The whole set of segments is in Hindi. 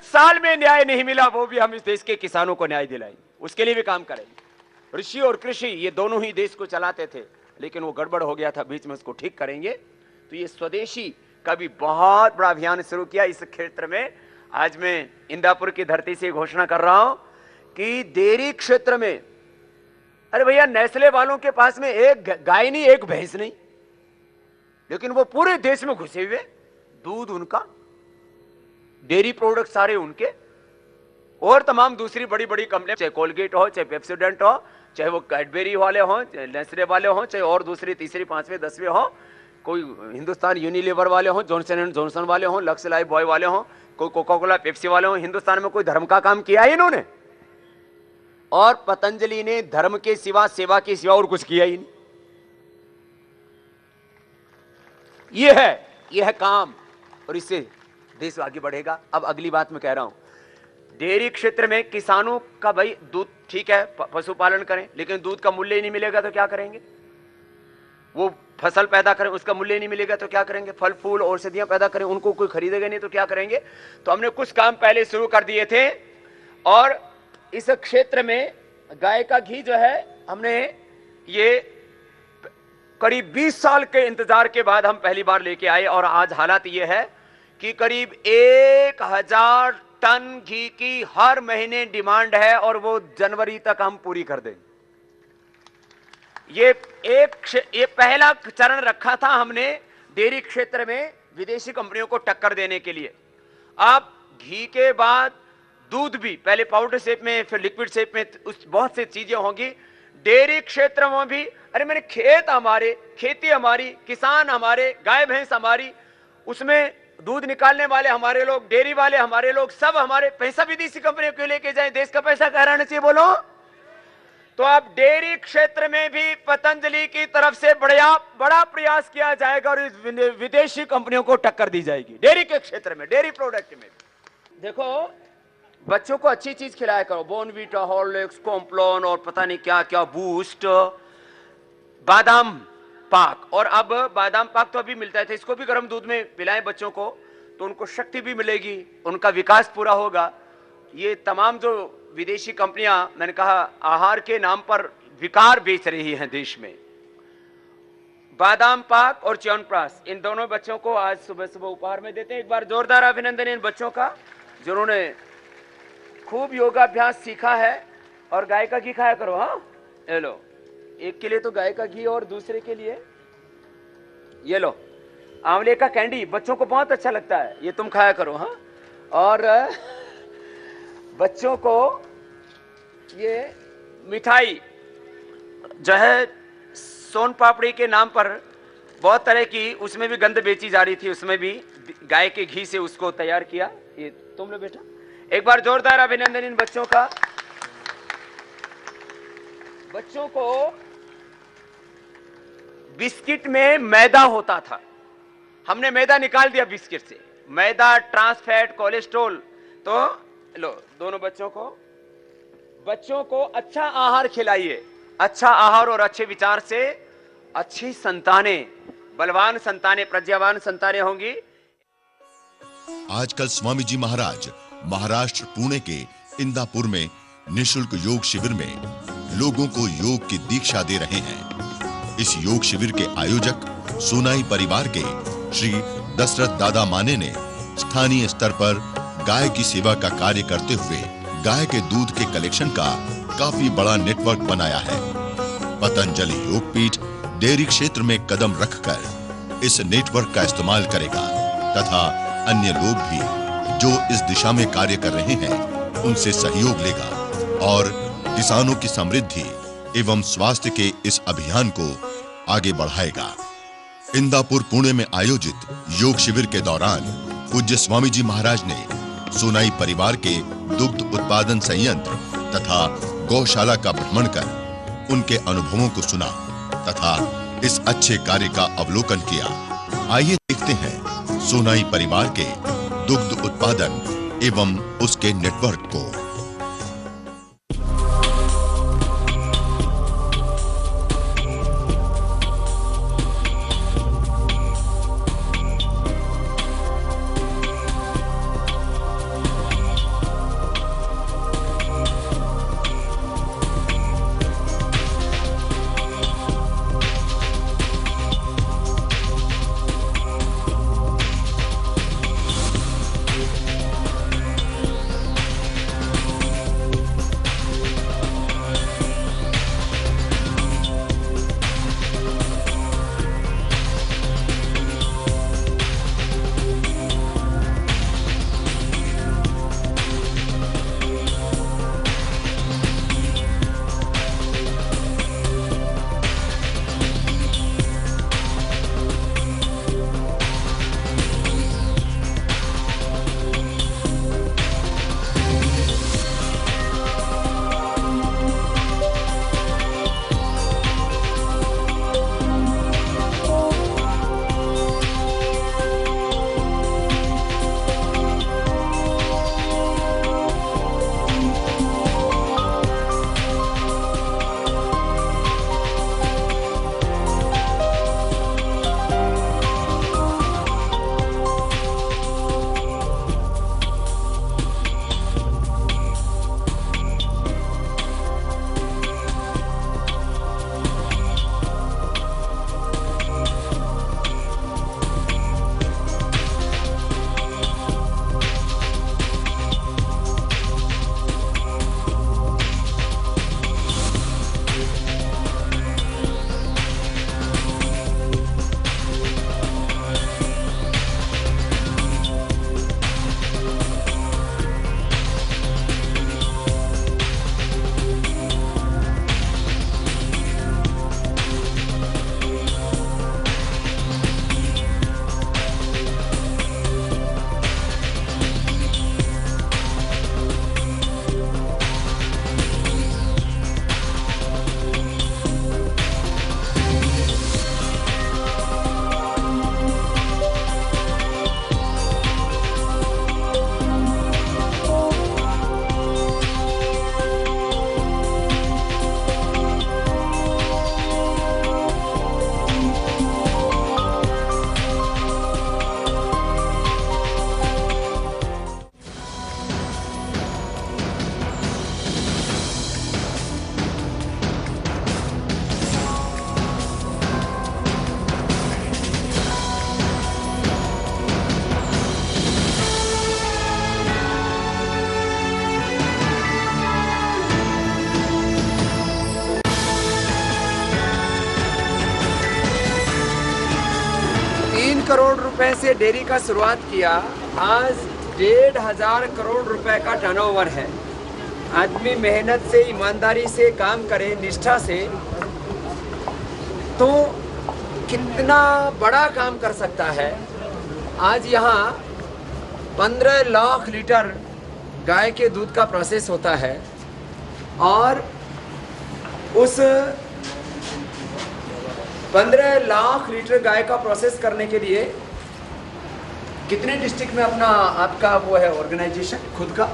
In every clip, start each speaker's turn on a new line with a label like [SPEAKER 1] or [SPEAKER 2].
[SPEAKER 1] साल में न्याय नहीं मिला, वो भी हम इस देश के किसानों को न्याय दिलाएंगे, उसके लिए भी काम करेंगे। ऋषि और कृषि ये दोनों ही देश को चलाते थे, लेकिन वो गड़बड़ हो गया था, बीच में उसको ठीक करेंगे। तो ये स्वदेशी का भी बहुत बड़ा अभियान शुरू किया इस क्षेत्र में। आज मैं इंदापुर की धरती से घोषणा कर रहा हूं कि डेयरी क्षेत्र में, अरे भैया नेस्ले वालों के पास में एक गाय नहीं, एक भैंस नहीं, लेकिन वो पूरे देश में घुसे हुए, दूध उनका, डेयरी प्रोडक्ट सारे उनके, और तमाम दूसरी बड़ी बड़ी कंपनियां, चाहे कोलगेट हो, चाहे पेप्सोडेंट हो, चाहे वो कैडबेरी वाले हो, चाहे नेस्ले वाले हो, चाहे और दूसरी तीसरी पांचवें 10वें हो, कोई हिंदुस्तान यूनिलीवर वाले हो, जॉनसन एंड जॉनसन वाले हो, लक्स लाइफ बॉय वाले हो, कोई कोका कोला पेप्सी वाले हो, हिंदुस्तान में कोई धर्म का काम किया है इन्होंने? और पतंजलि ने धर्म के सिवा, सेवा के सिवा और कुछ किया ही नहीं। यह है काम, और इससे देश आगे बढ़ेगा। अब अगली बात मैं कह रहा हूं, डेयरी क्षेत्र में किसानों का, भाई दूध ठीक है, पशुपालन करें, लेकिन दूध का मूल्य ही नहीं मिलेगा तो क्या करेंगे? वो फसल पैदा करें, उसका मूल्य नहीं मिलेगा तो क्या करेंगे? फल फूल औषधियां पैदा करें, उनको कोई खरीदेगा नहीं तो क्या करेंगे? तो हमने कुछ काम पहले शुरू कर दिए थे, और इस क्षेत्र में गाय का घी जो है, हमने ये करीब 20 साल के इंतजार के बाद हम पहली बार लेके आए, और आज हालात ये है कि करीब 1000 टन घी की हर महीने डिमांड है, और वो जनवरी तक हम पूरी कर देंगे। ये पहला चरण रखा था हमने डेयरी क्षेत्र में विदेशी कंपनियों को टक्कर देने के लिए। अब घी के बाद दूध भी, पहले पाउडर शेप में, फिर लिक्विड शेप में, उस बहुत सी चीजें होंगी डेयरी क्षेत्र में भी। अरे मैंने खेत हमारे, खेती हमारी, किसान हमारे, गाय भैंस हमारी, उसमें दूध निकालने वाले हमारे लोग, डेयरी वाले हमारे लोग, सब हमारे। पैसा विदेशी कंपनियों को लेके जाए, देश का पैसा कह रहना चाहिए, बोलो। तो अब डेयरी क्षेत्र में भी पतंजलि की तरफ से बड़ा प्रयास किया जाएगा, और इस विदेशी कंपनियों को टक्कर दी जाएगी डेयरी के क्षेत्र में, डेयरी प्रोडक्ट में। देखो, बच्चों को अच्छी चीज खिलाया करो, बोर्नवीटा, हॉर्लिक्स, कॉम्प्लान और पता नहीं क्या क्या, बूस्ट, बादाम पाक। और अब बादाम पाक तो अभी मिलता है, इसको भी गर्म दूध में पिलाएं बच्चों को, तो उनको शक्ति भी मिलेगी, उनका विकास पूरा होगा। ये तमाम जो विदेशी कंपनियां, मैंने कहा आहार के नाम पर विकार बेच रही हैं देश में, बादाम पाक और च्यवनप्राश, इन दोनों बच्चों को आज सुबह सुबह उपहार में देते हैं। एक बार जोरदार अभिनंदन इन बच्चों का, जिन्होंने खूब योगाभ्यास सीखा है। और गाय का घी खाया करो, हाँ, ये लो, एक के लिए तो गाय का घी, और दूसरे के लिए ये लो आंवले का कैंडी, बच्चों को बहुत अच्छा लगता है, ये तुम खाया करो, हाँ। और बच्चों को ये मिठाई जो है सोन पापड़ी के नाम पर बहुत तरह की, उसमें भी गंद बेची जा रही थी, उसमें भी गाय के घी से उसको तैयार किया। ये तुम लो बेटा, एक बार जोरदार अभिनंदन इन बच्चों का। बच्चों को बिस्किट में मैदा होता था, हमने मैदा निकाल दिया बिस्किट से, मैदा, ट्रांस फैट, कोलेस्ट्रॉल। तो लो, दोनों बच्चों को अच्छा आहार खिलाइए, अच्छा आहार और अच्छे विचार से अच्छी संतानें, बलवान संतानें, प्रज्ञावान संतानें होंगी।
[SPEAKER 2] आजकल स्वामी जी महाराज महाराष्ट्र पुणे के इंदापुर में निशुल्क योग शिविर में लोगों को योग की दीक्षा दे रहे हैं। इस योग शिविर के आयोजक सोनाई परिवार के श्री दशरथ दादा माने ने स्थानीय स्तर पर गाय की सेवा का कार्य करते हुए गाय के दूध के कलेक्शन का काफी बड़ा नेटवर्क बनाया है। पतंजलि योगपीठ डेयरी क्षेत्र में कदम रखकर इस नेटवर्क का इस्तेमाल करेगा तथा अन्य लोग भी जो इस दिशा में कार्य कर रहे हैं उनसे सहयोग लेगा और किसानों की समृद्धि एवं स्वास्थ्य के इस अभियान को आगे बढ़ाएगा। इंदापुर पुणे में आयोजित योग शिविर के दौरान पूज्य स्वामी जी महाराज ने सोनाई परिवार के दुग्ध उत्पादन संयंत्र तथा गौशाला का भ्रमण कर उनके अनुभवों को सुना तथा इस अच्छे कार्य का अवलोकन किया। आइए देखते हैं सोनाई परिवार के दुग्ध उत्पादन एवं उसके नेटवर्क को।
[SPEAKER 1] रुपए से डेयरी का शुरुआत किया, आज 1,500 करोड़ रुपए का टर्नओवर है। आदमी मेहनत से, ईमानदारी से काम करे, निष्ठा से, तो कितना बड़ा काम कर सकता है। आज यहाँ 15 लाख लीटर गाय के दूध का प्रोसेस होता है और उस 15 लाख लीटर गाय का प्रोसेस करने के लिए कितने डिस्ट्रिक्ट में अपना आपका वो है ऑर्गेनाइजेशन खुद का?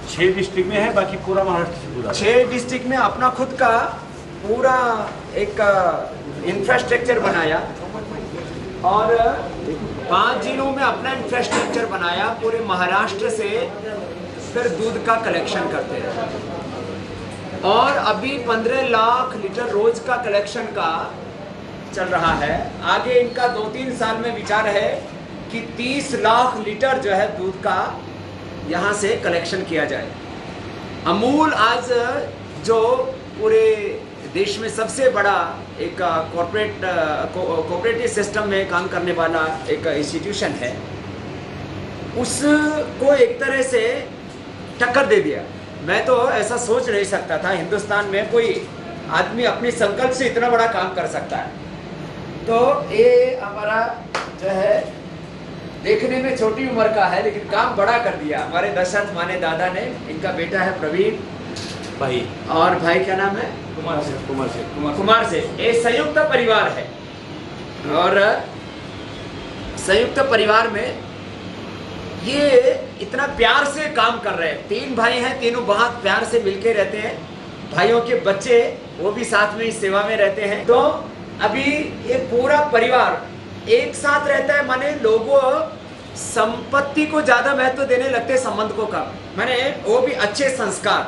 [SPEAKER 3] 6 डिस्ट्रिक्ट में है, बाकी पूरा महाराष्ट्र से पूरा
[SPEAKER 1] 6 डिस्ट्रिक्ट में अपना खुद का पूरा एक इंफ्रास्ट्रक्चर बनाया और 5 जिलों में अपना इंफ्रास्ट्रक्चर बनाया। पूरे महाराष्ट्र से फिर दूध का कलेक्शन करते हैं और अभी 15 लाख लीटर रोज का कलेक्शन का चल रहा है। आगे इनका 2-3 साल में विचार है कि 30 लाख लीटर जो है दूध का यहाँ से कलेक्शन किया जाए। अमूल आज जो पूरे देश में सबसे बड़ा एक कोऑपरेटिव सिस्टम में काम करने वाला एक इंस्टीट्यूशन है, उसको एक तरह से टक्कर दे दिया। मैं तो ऐसा सोच नहीं सकता था हिंदुस्तान में कोई आदमी अपने संकल्प से इतना बड़ा काम कर सकता है। तो ये हमारा जो है देखने में छोटी उम्र का है लेकिन काम बड़ा कर दिया हमारे दशरथ माने दादा ने। इनका बेटा है प्रवीण
[SPEAKER 3] भाई
[SPEAKER 1] और भाई क्या नाम है? कुमार से। ये संयुक्त परिवार है और संयुक्त परिवार में ये इतना प्यार से काम कर रहे हैं। 3 भाई हैं, तीनों बहुत प्यार से मिलके रहते हैं। भाइयों के बच्चे वो भी साथ में इस सेवा में रहते हैं। तो अभी ये पूरा परिवार एक साथ रहता है। माने लोगों संपत्ति को ज्यादा महत्व देने लगते हैं, संबंध को कम। माने वो भी अच्छे संस्कार।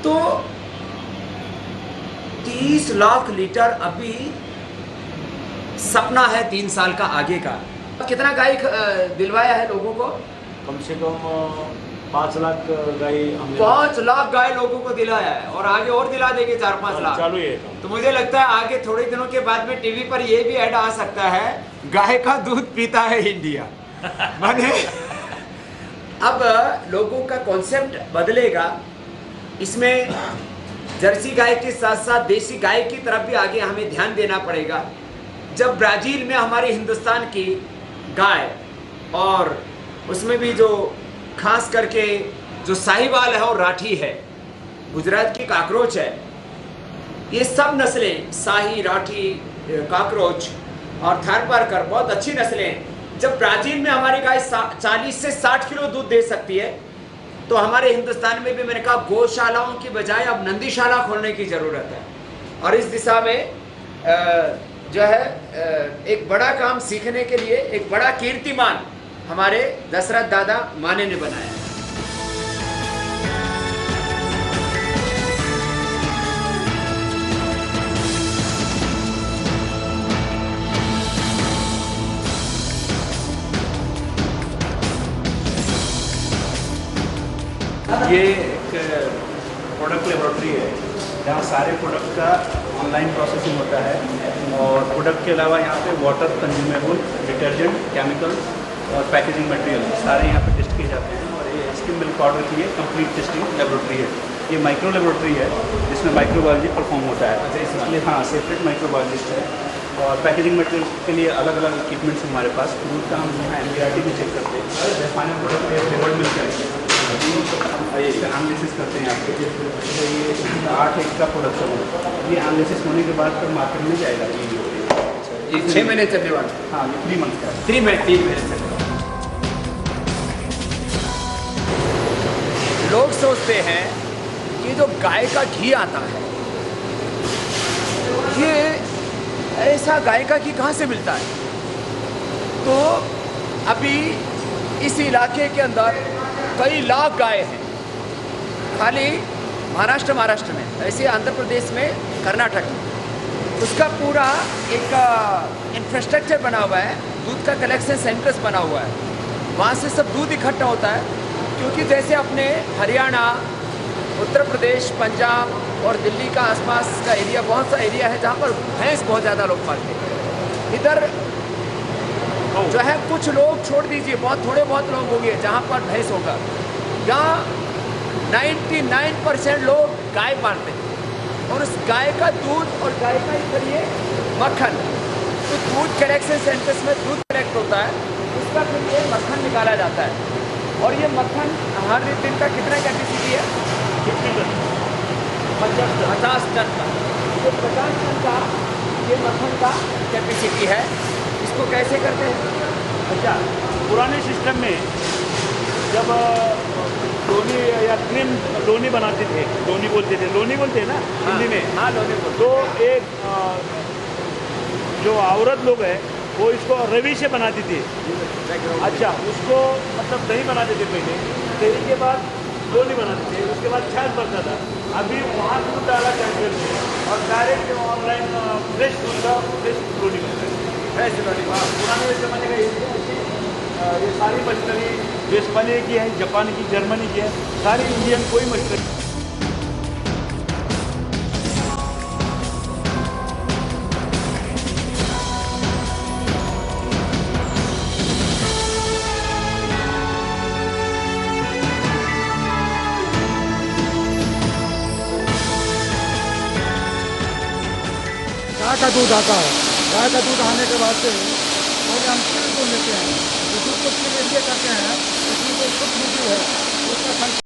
[SPEAKER 1] तो 30 लाख लीटर अभी सपना है 3 साल का आगे का। कितना गाय दिलवाया है लोगों को?
[SPEAKER 3] कम से कम 5 लाख गाय हमने
[SPEAKER 1] 5 लाख गाय लोगों को दिलाया है और आगे और दिला देंगे 4-5 लाख।
[SPEAKER 3] चालू है।
[SPEAKER 1] तो मुझे लगता है आगे थोड़े दिनों के बाद में टीवी पर ये भी ऐड आ सकता है, गाय का दूध पीता है इंडिया। माने अब लोगों का कॉन्सेप्ट बदलेगा। इसमें जर्सी गाय के साथ साथ देसी गाय की तरफ भी आगे हमें ध्यान देना पड़ेगा। जब ब्राजील में हमारे हिंदुस्तान की गाय और उसमें भी जो खास करके जो साहिवाल है और राठी है, गुजरात की काकरोच है, ये सब नस्लें शाही, राठी, काकरोच और थारपारकर बहुत अच्छी नस्लें हैं। जब ब्राजील में हमारी गाय 40 से 60 किलो दूध दे सकती है तो हमारे हिंदुस्तान में भी मैंने कहा गौशालाओं की बजाय अब नंदीशाला खोलने की ज़रूरत है। और इस दिशा में जो है एक बड़ा काम सीखने के लिए एक बड़ा कीर्तिमान हमारे दशरथ दादा माने ने बनाया।
[SPEAKER 3] ये एक प्रोडक्ट लेबोरेटरी है जहाँ सारे प्रोडक्ट का ऑनलाइन प्रोसेसिंग होता है और प्रोडक्ट के अलावा यहाँ पे वाटर, कंज्यूमेबल, डिटर्जेंट, केमिकल और पैकेजिंग मटेरियल सारे यहाँ पे टेस्ट किए जाते हैं। और ये स्किम मिल्क पाउडर की कंप्लीट टेस्टिंग लेबोरेटरी है। ये माइक्रो लेबोरेटरी है जिसमें माइक्रोबायोलॉजी परफॉर्म होता है, इसलिए हाँ सेपरेट माइक्रोबायोलॉजिस्ट है। और पैकेजिंग मटेरियल के लिए अलग अलग इक्विपमेंट्स हमारे पास। दूध का हम यहाँ MBRT भी चेक करते हैं, फाइनल प्रोडक्ट पे फ्लेवर्ड मिल्क है, इसका एनालिसिस करते हैं आपके। तो ये 8 एक्स्ट्रा प्रोडक्ट है, ये एनालिसिस होने के बाद फिर मार्केट में जाएगा।
[SPEAKER 1] ये 6 महीने चलने वाला?
[SPEAKER 3] हाँ, ये 3 मंथ का है।
[SPEAKER 1] 3 महीने चलने वाला। लोग सोचते हैं कि जो गाय का घी आता है ये ऐसा गाय का घी कहाँ से मिलता है? तो अभी इस इलाके के अंदर कई लाख गाय हैं, खाली महाराष्ट्र में, ऐसे आंध्र प्रदेश में, कर्नाटक में। उसका पूरा एक इंफ्रास्ट्रक्चर बना हुआ है, दूध का कलेक्शन सेंटर्स बना हुआ है। वहाँ से सब दूध इकट्ठा होता है। क्योंकि जैसे अपने हरियाणा, उत्तर प्रदेश, पंजाब और दिल्ली का आसपास का एरिया, बहुत सा एरिया है जहाँ पर भैंस बहुत ज़्यादा लोग पालते हैं। इधर जो है कुछ लोग छोड़ दीजिए, बहुत थोड़े बहुत लोग होंगे जहाँ पर भैंस होगा। यहाँ 99% लोग गाय पालते हैं और उस गाय का दूध और गाय का ही करिए मक्खन, तो दूध कलेक्शन सेंटर्स में दूध कलेक्ट होता है, उसका फिर ये मक्खन निकाला जाता है। और ये मक्खन हर दिन का कितना कैपेसिटी है? 50 टन, 50 टन का। ये 50 टन का ये मक्खन का कैपेसिटी है। इसको कैसे करते हैं?
[SPEAKER 3] अच्छा, पुराने सिस्टम में जब लोनी या क्रीम लोनी बनाते थे, लोनी बोलते थे, लोनी बोलते हैं ना हिंदी में।
[SPEAKER 1] हाँ, लोनी बोलते।
[SPEAKER 3] तो एक जो औरत लोग है वो इसको रवि से बनाती थी। अच्छा, उसको मतलब दही बनाते थे पहले, दही के बाद लोनी बनाते थे, उसके बाद छाछ बनता था। अभी वहाँ दूध डाला कैंपेन में और डायरेक्ट ऑनलाइन फ्रेश दूध का फ्रेश लोनी बनता है।
[SPEAKER 1] फ्रेश लोनी।
[SPEAKER 3] हाँ, पुराने ज़माने का ये सारी मशीनरी वेस्टफालिया की है, जापान की, जर्मनी की है, सारी इंडियन कोई मशीनरी।
[SPEAKER 4] गाय का दूध आता है। गाय का दूध आने के बाद से पहले हम खीर को लेते हैं, तो दूध को खीर लिए करते हैं, इसमें जो शुद्ध दूध है उसका